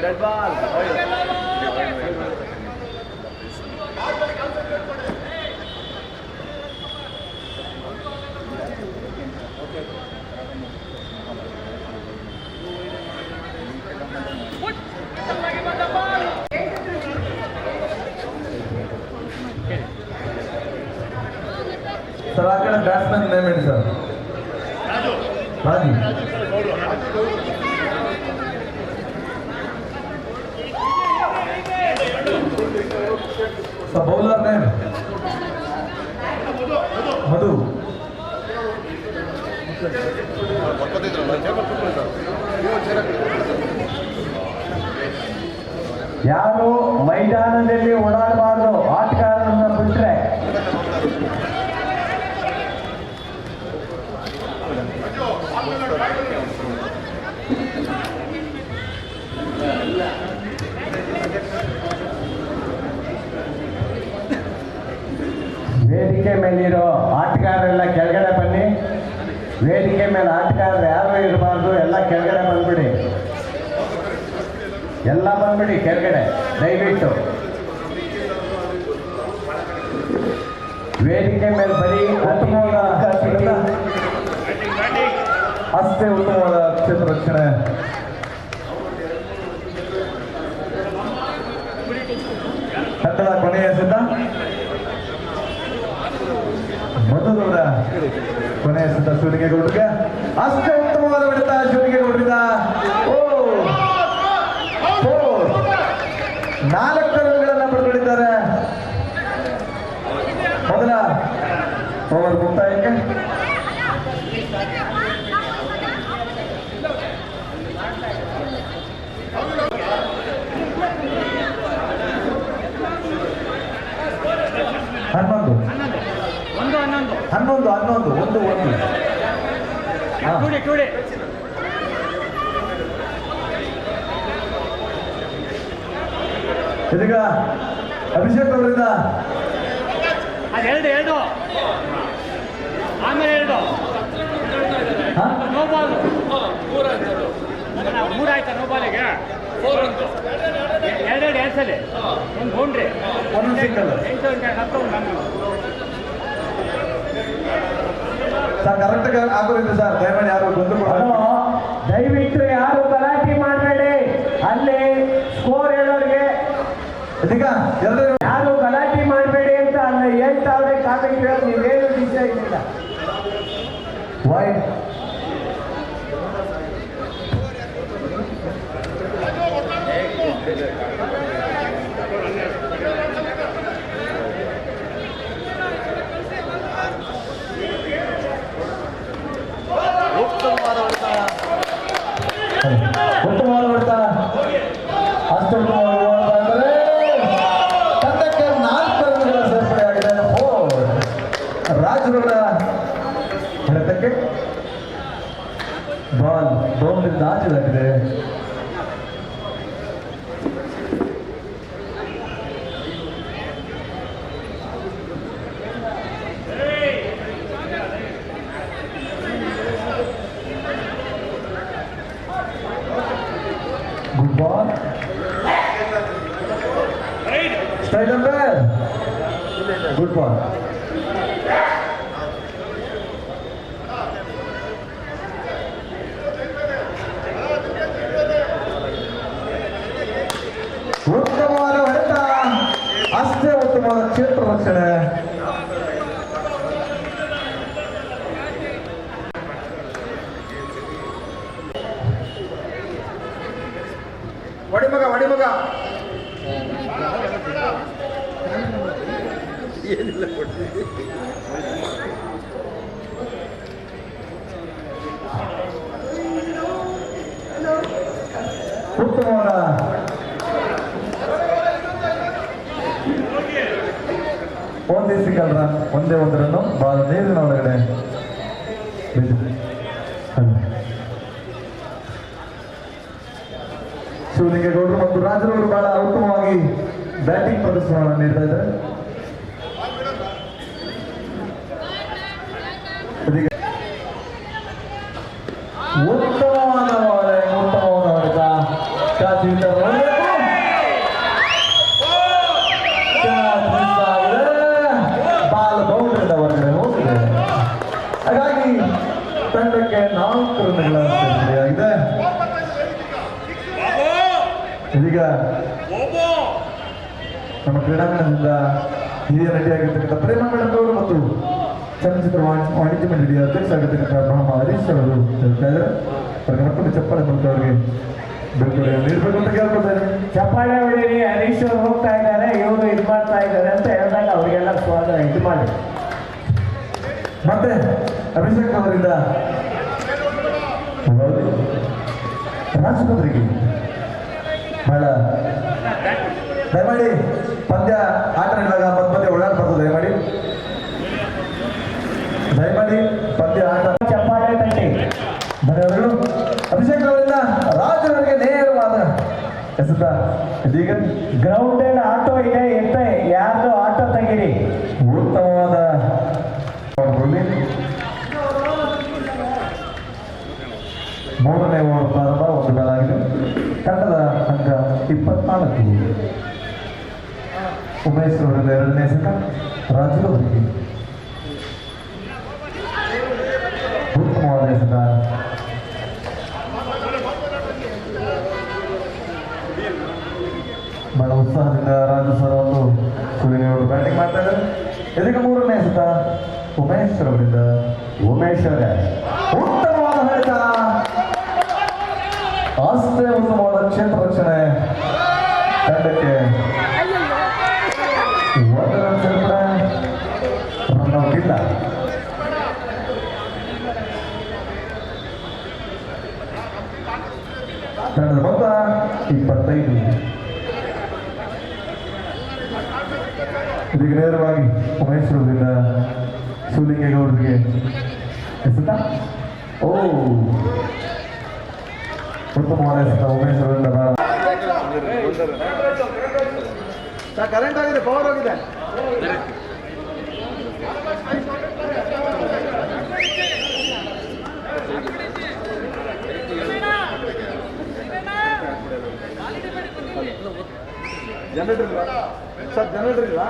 Sir आगे batsman name ఏంటి sir Raju sir bowler name Madhu ಯಾರು ಮೈದಾನದಲ್ಲಿ ಓಡಾಡಬಾರದು ಆಟಗಾರರನ್ನ ಬಿಟ್ಟರೆ ವೇದಿಕೆ ಮೇಲಿರೋ ಆಟಗಾರರೆಲ್ಲ ಕೆಳಗಡೆ ಬನ್ನಿ. ವೇದಿಕೆ ಮೇಲೆ ಆಟಗಾರರು ಯಾರು ಇರಬಾರ್ದು, ಎಲ್ಲ ಕೆಳಗಡೆ ಬಂದ್ಬಿಡಿ, ಎಲ್ಲ ಬಂದ್ಬಿಡಿ ಕೆಳಗಡೆ ದಯವಿಟ್ಟು. ವೇದಿಕೆ ಮೇಲೆ ಬರೀ ಅಷ್ಟೇ ಉತ್ತಮವಾದ ಕ್ಷೇತ್ರ ರಕ್ಷಣೆ. ತಂಡದ ಕೊನೆಯ ಸಿದ್ಧ ಮಧುದವರ ಕೊನೆಯ ಸಿದ್ಧ ಶಿವಲಿಂಗೇಗೌಡರಿಗೆ ಅಷ್ಟೇ ಉತ್ತಮವಾದ ಹೊಡೆತ ಶಿವಲಿಂಗೇಗೌಡರಿಂದ 4 ರನ್ಗಳನ್ನು ಪಡೆದುಕೊಂಡಿದ್ದಾರೆ. ಮೊದಲ ಓವರ್ ಮುಕ್ತಾಯಕ್ಕೆ ಹನ್ನೊಂದು ಇದೀಗ ಅಭಿಷೇಕ್ ಅವರಿಂದ ಎರಡು ಆಮೇಲೆ ಮೂರಾಯ್ತಾ ನೋಬಾಲಿಗೆ ಎರಡು ಸಲ ಒಂದು ಬೌಂಡ್ರಿ ಒಂದು ಸಿಂಗಲ್ ಸರ್ ಕರೆಕ್ಟ್ ಆಗೋದಿಲ್ಲ ಸರ್. ದಯಮಾಡಿ ಯಾರು ದಯವಿಟ್ಟು ಯಾರು ಗಲಾಟೆ ಮಾಡಬೇಡಿ. ಅಲ್ಲಿ ಸ್ಕೋರ್ ಹೇಳೋರಿಗೆ ಇದೀಗ ಯಾರು ಗಲಾಟೆ ಮಾಡಬೇಡಿ ಅಂತ ಅಲ್ಲ ಹೇಳ್ತಾವ್ರೆ. ಕಾಮೆಂಟ್ ಹೇಳಿ ನೀವೇನು ವಿಷಯ ಇಲ್ಲ. ವೈಟ್ ಉತ್ತಮವಾದ ಹೊಡೆತ ಅಷ್ಟು ಅಂದರೆ ತಂಡಕ್ಕೆ 4 ರನ್ಗಳ ಸೇರ್ಪಡೆಯಾಗಿದೆ. ರಾಜುಗಳ ಹೊಡೆತಕ್ಕೆ ball ಬೌಂಡ್ರಿಂದ ಆಚೆಯಾಗಿದೆ. Good ball. Straight umpire. Good ball. ಉತ್ತಮವಾದ ಹೊಡೆತ, ಅಷ್ಟೇ ಉತ್ತಮವಾದ ಕ್ಷೇತ್ರ ರಕ್ಷಣೆ. ವಡಿಮಗ ಏನಿಲ್ಲ ಕೊಡ್ತೀವಿ. ಉತ್ತಮವಾದ ಒಂದೇ ಸಿಂಗಲ್ ರನ್, ಒಂದೇ ಒಂದು ರನ್ನು ಬಾಲ್ ನೀರಿನ ಒಳಗಡೆ ಶಿವಲಿಂಗೇಗೌಡರು ಮತ್ತು ರಾಜರವರು ಬಹಳ ಉತ್ತಮವಾಗಿ ಬ್ಯಾಟಿಂಗ್ ಪ್ರದರ್ಶನವನ್ನು ನೀಡ್ತಾ ಇದ್ದಾರೆ. ಉತ್ತಮವಾದ ಹೊಡೆತ ತಂಡಕ್ಕೆ 4 ರನ್ಗಳ ಸೇರ್ಪಡೆಯಾಗಿದೆ. ಇದೀಗ ನಮ್ಮ ಕ್ರೀಡಾಂಗಣದಿಂದ ಹಿರಿಯ ನಟಿಯಾಗಿರ್ತಕ್ಕಂಥ ಪ್ರೇಮ ಮೇಡಮ್ ಅವರು ಮತ್ತು ಚಲನಚಿತ್ರ ವಾಣಿಜ್ಯ ಮಂಡಳಿಯ ಅಧ್ಯಕ್ಷ ಆಗಿರ್ತಕ್ಕಂಥ ಬ್ರಹ್ಮ ಹರೀಶ್ ಅವರು ಹೇಳ್ತಾ ಇದ್ದಾರೆ. ಗಣಪತಿ ಚಪ್ಪಾಳೆ ಮೂಲಕ ಅವರಿಗೆ ಬೀಳ್ಕೊಡುಗೆ ನೀಡಬೇಕು ಅಂತ ಕೇಳ್ಕೊಳ್ತಾರೆ. ಚಪ್ಪಾಳೆ ಹೊಡೀರಿ, ಹರೀಶ್ ಅವ್ರು ಹೋಗ್ತಾ ಇದ್ದಾರೆ, ಇವರು ಇದು ಮಾಡ್ತಾ ಇದ್ದಾರೆ ಅಂತ ಹೇಳಿದಾಗ ಅವರಿಗೆಲ್ಲ ಸ್ವಾಗತ ಇದು ಮಾಡಿ. ಮತ್ತೆ ಅಭಿಷೇಕ್ ಅವರಿಂದ ರಾಜಪತ್ರಿಕೆ ಬಹಳ ದಯಮಾಡಿ ಪಂದ್ಯ ಆಟ ನಡೆದಾಗ ಮಧ್ಯ ಓಡಾಡ್ಬಾರ್ದು. ದಯಮಾಡಿ ಪಂದ್ಯ ಆಟ ಚಪ್ಪಾಳೆ ತಟ್ಟಿ. ಧನ್ಯವಾದಗಳು. ಅಭಿಷೇಕ್ ಅವರಿಂದ ರಾಜವರಿಗೆ ನೇರವಾದ ಎಸೆತ. ಇದೀಗ ಗ್ರೌಂಡ್ ಅಲ್ಲಿ ಆಟೋ ಇದೆ, ಎತ್ತೆ ಯಾರ್ದು ಆಟೋ ತೆಗೀರಿ. ಉತ್ತಮವಾದ ಮೂರನೇ ಓವರ್ ಪ್ರಾರಂಭ, 1 ಬಾಲ್ ಆಗಿದೆ. ತಂಡದ ಅಂಕ 24. ಉಮೇಶ್ ಅವರಿಂದ 2ನೇ ಎಸೆತ. ರಾಜು ಅವರಿಗೆ ಉತ್ತಮವಾದ ಎಸೆತ. ಬಹಳ ಉತ್ಸಾಹದಿಂದ ರಾಜು ಸರ್ ಅವರು ಸುಳಿನಿಯವರು ಬ್ಯಾಟಿಂಗ್ ಮಾಡ್ತಾ ಇದ್ದಾರೆ. ಇದೀಗ 3ನೇ ಎಸೆತ ಉಮೇಶ್ ಅವರಿಂದ. ಉಮೇಶ್ ಅವರೇ ಉತ್ತಮವಾದ ಹೊಡೆತ, ಅಷ್ಟೇ ಉತ್ತಮವಾದ ಕ್ಷೇತ್ರ ರಕ್ಷಣೆ. ತಂಡಕ್ಕೆ 1 ರನ್ ಸೇರ್ಪಡೆ. ರನ್ಔಟ್ ಇಲ್ಲ. ತಂಡದ ಮೊತ್ತ 25. ಇದೀಗ ನೇರವಾಗಿ ಉಮೇಶ್ ಅವರಿಂದ ಸೂಲಿಂಗೇಗೌಡರಿಗೆ ಎಸೆತ. ಉತ್ತಮವಾದ ಎಸೆತ ಉಮೇಶ್ ಅವರಿಂದ. ಕರೆಂಟ್ ಆಗಿದೆ, ಪವರ್ ಹೋಗಿದೆ. ಜನರೇಟರ್ ಇಲ್ವಾ ಸರ್? ಜನರೇಟರ್ ಇಲ್ವಾ?